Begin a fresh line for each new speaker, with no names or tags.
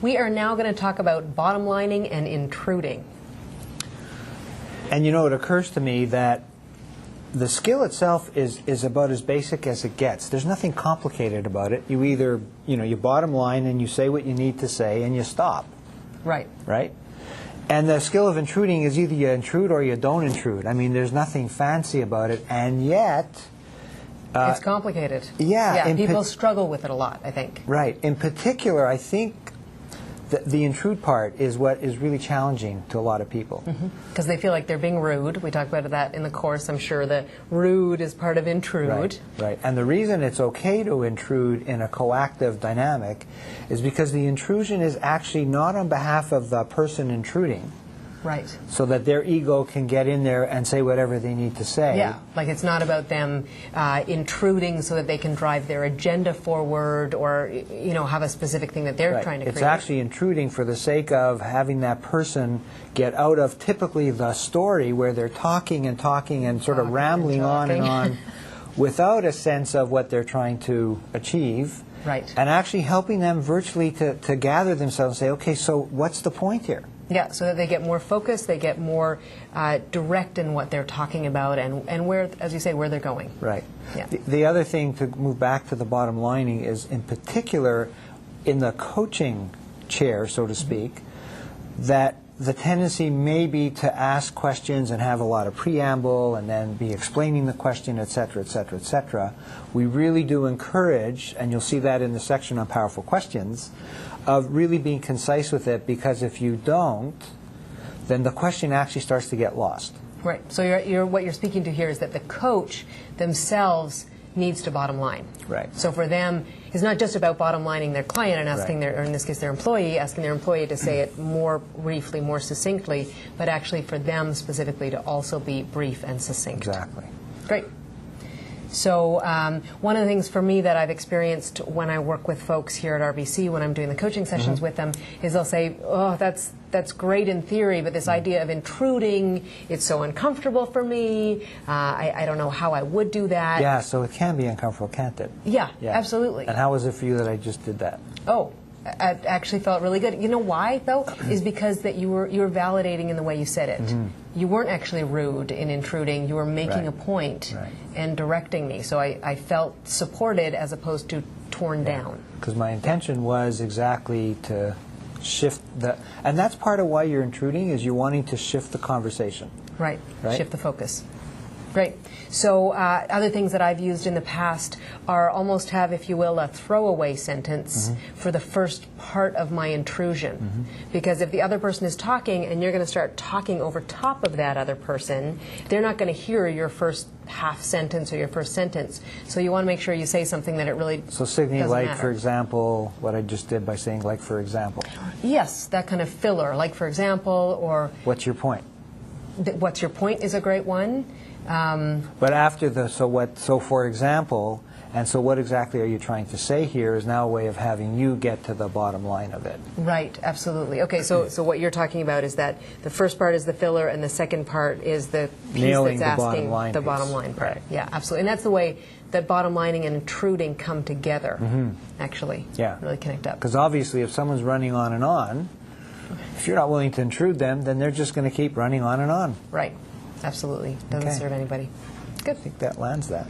We are now going to talk about bottom lining and intruding.
And you know, it occurs to me that the skill itself is about as basic as it gets. There's nothing complicated about it. You either, you bottom line and you say what you need to say and you stop.
Right.
Right? And the skill of intruding is either you intrude or you don't intrude. I mean, there's nothing fancy about it, and yet...
it's complicated.
Yeah.
People struggle with it a lot, I think.
Right. In particular, I think the intrude part is what is really challenging to a lot of people.
Because they feel like they're being rude. We talked about that in the course. I'm sure that rude is part of intrude.
Right. And the reason it's okay to intrude in a coactive dynamic is because the intrusion is actually not on behalf of the person intruding.
Right.
So that their ego can get in there and say whatever they need to say.
Yeah, like it's not about them intruding so that they can drive their agenda forward or, have a specific thing that they're trying to create.
It's actually intruding for the sake of having that person get out of typically the story where they're talking and sort of rambling on and on without a sense of what they're trying to achieve.
Right.
And actually helping them virtually to gather themselves and say, okay, so what's the point here?
Yeah, so that they get more focused, they get more direct in what they're talking about and where, as you say, where they're going.
Right.
Yeah.
The other thing, to move back to the bottom lining, is in particular in the coaching chair, so to speak, that the tendency may be to ask questions and have a lot of preamble and then be explaining the question, et cetera, et cetera, et cetera. We really do encourage, and you'll see that in the section on powerful questions, of really being concise with it, because if you don't, then the question actually starts to get lost.
Right. So what you're speaking to here is that the coach themselves needs to bottom line.
Right.
So for them, it's not just about bottom lining their client and asking or in this case their employee, asking their employee to say it more briefly, more succinctly, but actually for them specifically to also be brief and succinct.
Exactly.
Great. So one of the things for me that I've experienced when I work with folks here at RBC, when I'm doing the coaching sessions with them, is they'll say, oh, that's great in theory, but this idea of intruding, it's so uncomfortable for me. I don't know how I would do that.
Yeah, so it can be uncomfortable, can't it?
Yeah, absolutely.
And how was it for you that I just did that?
Oh, I actually felt really good. You know why, though? Is because that you were validating in the way you said it. You weren't actually rude in intruding. You were making a point and directing me. So I felt supported as opposed to torn down.
Because my intention was exactly to shift and that's part of why you're intruding, is you're wanting to shift the conversation.
Right. Shift the focus. Great. So other things that I've used in the past are almost have, if you will, a throwaway sentence for the first part of my intrusion. Because if the other person is talking and you're going to start talking over top of that other person, they're not going to hear your first half sentence or your first sentence. So you want to make sure you say something that it really
So Signe, like,
matter.
for example, what I just did by saying, like, for example.
Yes, that kind of filler, like, for example, or...
What's your point?
What's your point is a great one.
But after the so for example, and so what exactly are you trying to say here is now a way of having you get to the bottom line of it.
Right, absolutely. Okay, so what you're talking about is that the first part is the filler and the second part is the piece
Nailing
that's
the
asking the bottom line part.
Right.
Yeah, absolutely. And that's the way that bottom lining and intruding come together, actually.
Yeah.
Really connect up.
Because obviously if someone's running on and on, if you're not willing to intrude them, then they're just going to keep running on and on.
Right. Absolutely. Doesn't serve anybody. Good.
I think that lands that.